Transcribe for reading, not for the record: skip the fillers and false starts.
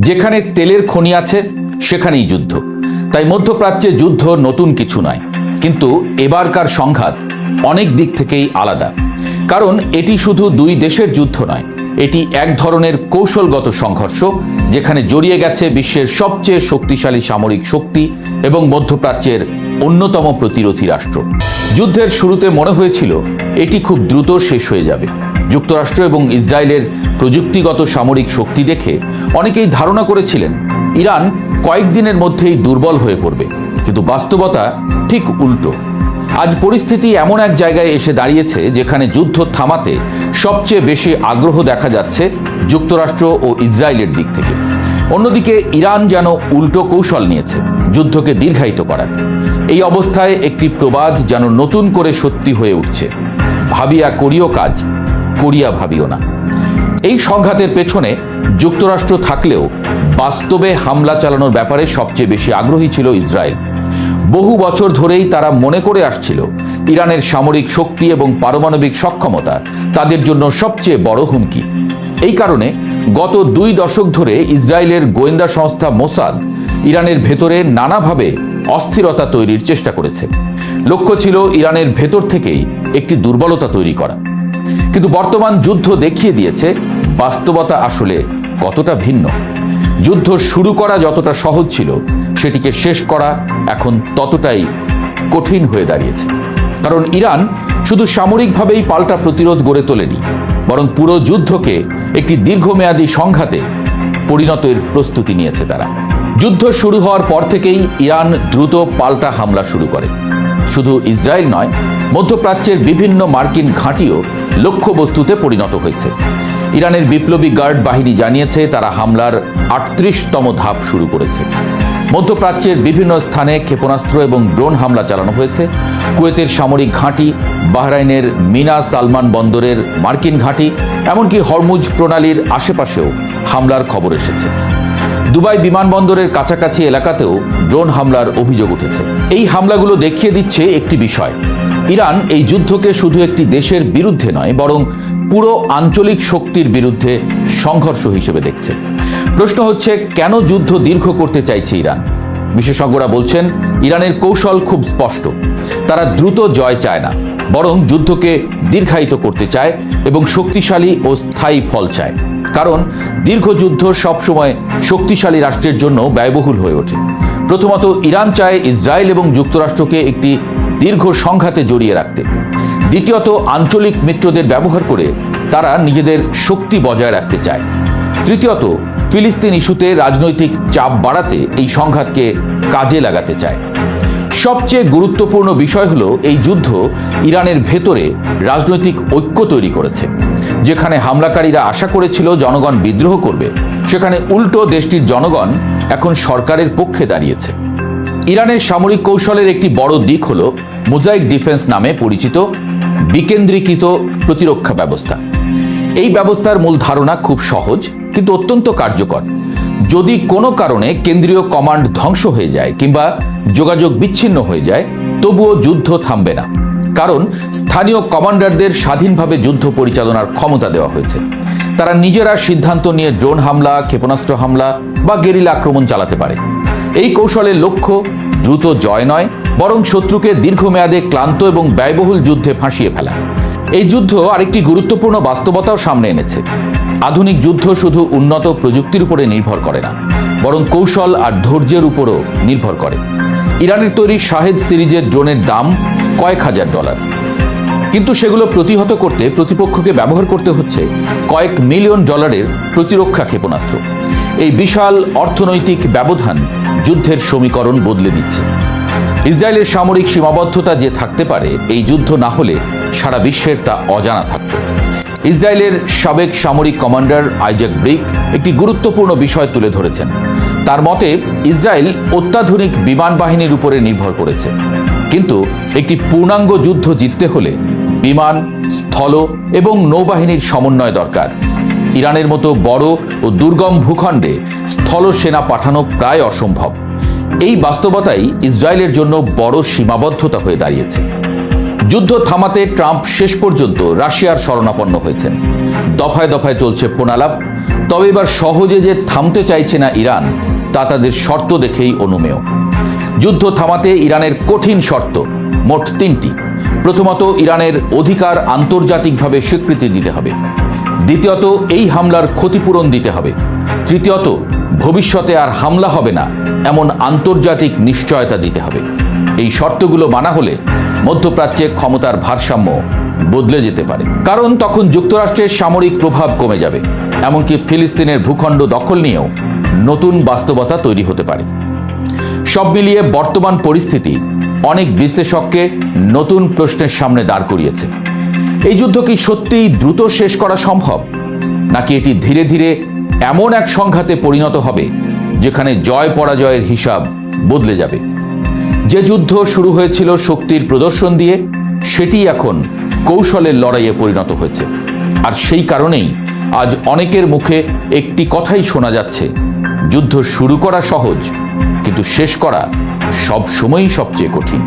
যেখানে তেলের খনি আছে সেখানেই যুদ্ধ। তাই মধ্যপ্রাচ্যে যুদ্ধ নতুন কিছু নয়, কিন্তু এবারকার সংঘাত অনেক দিক থেকেই আলাদা। কারণ এটি শুধু দুই দেশের যুদ্ধ নয়, এটি এক ধরনের কৌশলগত সংঘর্ষ, যেখানে জড়িয়ে গেছে বিশ্বের সবচেয়ে শক্তিশালী সামরিক শক্তি এবং মধ্যপ্রাচ্যের অন্যতম প্রতিরোধী রাষ্ট্র। যুদ্ধের শুরুতে মনে হয়েছিল এটি খুব দ্রুত শেষ হয়ে যাবে। যুক্তরাষ্ট্র এবং ইসরায়েলের প্রযুক্তিগত সামরিক শক্তি দেখে অনেকেই ধারণা করেছিলেন ইরান কয়েকদিনের মধ্যেই দুর্বল হয়ে পড়বে, কিন্তু বাস্তবতা ঠিক উল্টো। আজ পরিস্থিতি এমন এক জায়গায় এসে দাঁড়িয়েছে যেখানে যুদ্ধ থামাতে সবচেয়ে বেশি আগ্রহ দেখা যাচ্ছে যুক্তরাষ্ট্র ও ইসরায়েলের দিক থেকে। অন্যদিকে ইরান যেন উল্টো কৌশল নিয়েছে যুদ্ধকে দীর্ঘায়িত করার। এই অবস্থায় একটি প্রবাদ যেন নতুন করে সত্যি হয়ে উঠছে, ভাবিয়া করিও কাজ, করিয়া ভাবিও না। এই সংঘাতের পেছনে যুক্তরাষ্ট্র থাকলেও বাস্তবে হামলা চালানোর ব্যাপারে সবচেয়ে বেশি আগ্রহী ছিল ইসরায়েল। বহু বছর ধরেই তারা মনে করে আসছিল ইরানের সামরিক শক্তি এবং পারমাণবিক সক্ষমতা তাদের জন্য সবচেয়ে বড় হুমকি। এই কারণে গত 2 দশক ধরে ইসরায়েলের গোয়েন্দা সংস্থা মোসাদ ইরানের ভেতরে নানাভাবে অস্থিরতা তৈরির চেষ্টা করেছে। লক্ষ্য ছিল ইরানের ভেতর থেকেই একটি দুর্বলতা তৈরি করা। কিন্তু বর্তমান যুদ্ধ দেখিয়ে দিয়েছে বাস্তবতা আসলে কতটা ভিন্ন। যুদ্ধ শুরু করা যতটা সহজ ছিল, সেটিকে শেষ করা এখন ততটাই কঠিন হয়ে দাঁড়িয়েছে। কারণ ইরান শুধু সামরিকভাবেই পাল্টা প্রতিরোধ গড়ে তোলেনি, বরং পুরো যুদ্ধকে একটি দীর্ঘমেয়াদী সংঘাতে পরিণতের প্রস্তুতি নিয়েছে তারা। যুদ্ধ শুরু হওয়ার পর থেকেই ইরান দ্রুত পাল্টা হামলা শুরু করে। শুধু ইসরায়েল নয়, মধ্যপ্রাচ্যের বিভিন্ন মার্কিন ঘাঁটিও লক্ষ্যবস্তুতে পরিণত হয়েছে। ইরানের বিপ্লবী গার্ড বাহিনী জানিয়েছে তারা হামলার 38তম ধাপ শুরু করেছে। মধ্যপ্রাচ্যের বিভিন্ন স্থানে ক্ষেপণাস্ত্র এবং ড্রোন হামলা চালানো হয়েছে। কুয়েতের সামরিক ঘাঁটি, বাহরাইনের মিনা সালমান বন্দরের মার্কিন ঘাঁটি, এমনকি হরমুজ প্রণালীর আশেপাশেও হামলার খবর এসেছে। দুবাই বিমানবন্দরের কাছাকাছি এলাকাতেও ড্রোন হামলার অভিযোগ উঠেছে। এই হামলাগুলো দেখিয়ে দিচ্ছে একটি বিষয়, ইরান এই যুদ্ধকে শুধু একটি দেশের বিরুদ্ধে নয়, বরং পুরো আঞ্চলিক শক্তির বিরুদ্ধে সংঘর্ষ হিসেবে দেখছে। প্রশ্ন হচ্ছে, কেন যুদ্ধ দীর্ঘ করতে চাইছে ইরান? বিশেষজ্ঞরা বলছেন ইরানের কৌশল খুব স্পষ্ট। তারা দ্রুত জয় চায় না, বরং যুদ্ধকে দীর্ঘায়িত করতে চায় এবং শক্তিশালী ও স্থায়ী ফল চায়। কারণ দীর্ঘ যুদ্ধ সবসময় শক্তিশালী রাষ্ট্রের জন্য ব্যয়বহুল হয়ে ওঠে। প্রথমত, ইরান চায় ইসরায়েল এবং যুক্তরাষ্ট্রকে একটি দীর্ঘ সংঘাতে জড়িয়ে রাখতে। দ্বিতীয়ত, আঞ্চলিক মিত্রদের ব্যবহার করে তারা নিজেদের শক্তি বজায় রাখতে চায়। তৃতীয়ত, ফিলিস্তিন ইস্যুতে রাজনৈতিক চাপ বাড়াতে এই সংঘাতকে কাজে লাগাতে চায়। সবচেয়ে গুরুত্বপূর্ণ বিষয় হলো, এই যুদ্ধ ইরানের ভেতরে রাজনৈতিক ঐক্য তৈরি করেছে। যেখানে হামলাকারীরা আশা করেছিল জনগণ বিদ্রোহ করবে, সেখানে উল্টো দেশটির জনগণ এখন সরকারের পক্ষে দাঁড়িয়েছে। ইরানের সামরিক কৌশলের একটি বড় দিক হলো মোজাইক ডিফেন্স নামে পরিচিত বিকেন্দ্রীকৃত প্রতিরক্ষা ব্যবস্থা। এই ব্যবস্থার মূল ধারণা খুব সহজ কিন্তু অত্যন্ত কার্যকর। যদি কোনো কারণে কেন্দ্রীয় কমান্ড ধ্বংস হয়ে যায় কিংবা যোগাযোগ বিচ্ছিন্ন হয়ে যায়, তবুও যুদ্ধ থামবে না। কারণ স্থানীয় কমান্ডারদের স্বাধীনভাবে যুদ্ধ পরিচালনার ক্ষমতা দেওয়া হয়েছে। তারা নিজেরা সিদ্ধান্ত নিয়ে ড্রোন হামলা, ক্ষেপণাস্ত্র হামলা বা গেরিলা আক্রমণ চালাতে পারে। এই কৌশলের লক্ষ্য দ্রুত জয় নয়, বরং শত্রুকে দীর্ঘমেয়াদে ক্লান্ত এবং ব্যয়বহুল যুদ্ধে ফাঁসিয়ে ফেলা। এই যুদ্ধ আরেকটি গুরুত্বপূর্ণ বাস্তবতাও সামনে এনেছে। আধুনিক যুদ্ধ শুধু উন্নত প্রযুক্তির উপরে নির্ভর করে না, বরং কৌশল আর ধৈর্যের উপরও নির্ভর করে। ইরানের তৈরি শাহেদ সিরিজের ড্রোনের দাম কয়েক হাজার ডলার, কিন্তু সেগুলো প্রতিহত করতে প্রতিপক্ষকে ব্যবহার করতে হচ্ছে কয়েক মিলিয়ন ডলারের প্রতিরক্ষা ক্ষেপণাস্ত্র। এই বিশাল অর্থনৈতিক ব্যবধান যুদ্ধের সমীকরণ বদলে দিচ্ছে। ইসরায়েলের সামরিক সীমাবদ্ধতা যে থাকতে পারে, এই যুদ্ধ না হলে সারা বিশ্বের তা অজানা থাকত। ইসরায়েলের সাবেক সামরিক কমান্ডার আইজাক ব্রিক একটি গুরুত্বপূর্ণ বিষয় তুলে ধরেছেন। তার মতে, ইসরায়েল অত্যাধুনিক বিমান বাহিনীর উপরে নির্ভর করেছে, কিন্তু একটি পূর্ণাঙ্গ যুদ্ধ জিততে হলে বিমান, স্থল এবং নৌবাহিনীর সমন্বয় দরকার। ইরানের মতো বড় ও দুর্গম ভূখণ্ডে স্থল সেনা পাঠানো প্রায় অসম্ভব। এই বাস্তবতাই ইসরায়েলের জন্য বড় সীমাবদ্ধতা হয়ে দাঁড়িয়েছে। যুদ্ধ থামাতে ট্রাম্প শেষ পর্যন্ত রাশিয়ার শরণাপন্ন হয়েছেন। দফায় দফায় চলছে ফোনালাপ। তবে এবার সহজে যে থামতে চাইছে না ইরান, তা তাদের শর্ত দেখেই অনুমেয়। যুদ্ধ থামাতে ইরানের কঠিন শর্ত মোট 3টি। প্রথমত, ইরানের অধিকার আন্তর্জাতিকভাবে স্বীকৃতি দিতে হবে। দ্বিতীয়ত, এই হামলার ক্ষতিপূরণ দিতে হবে। তৃতীয়ত, ভবিষ্যতে আর হামলা হবে না এমন আন্তর্জাতিক নিশ্চয়তা দিতে হবে। এই শর্তগুলো মানা হলে মধ্যপ্রাচ্যে ক্ষমতার ভারসাম্য বদলে যেতে পারে। কারণ তখন যুক্তরাষ্ট্রের সামরিক প্রভাব কমে যাবে, এমনকি ফিলিস্তিনের ভূখণ্ড দখল নিয়েও নতুন বাস্তবতা তৈরি হতে পারে। সব মিলিয়ে বর্তমান পরিস্থিতি অনেক বিশ্লেষককে নতুন প্রশ্নের সামনে দাঁড় করিয়েছে। এই যুদ্ধ কি সত্যিই দ্রুত শেষ করা সম্ভব, নাকি এটি ধীরে ধীরে এমন এক সংঘাতে পরিণত হবে যেখানে জয় পরাজয়ের হিসাব বদলে যাবে? যে যুদ্ধ শুরু হয়েছিল শক্তির প্রদর্শন দিয়ে, সেটি এখন কৌশলের লড়াইয়ে পরিণত হয়েছে। আর সেই কারণেই আজ অনেকের মুখে একটি কথাই শোনা যাচ্ছে, যুদ্ধ শুরু করা সহজ, কিন্তু শেষ করা সব সময়ই সবচেয়ে কঠিন।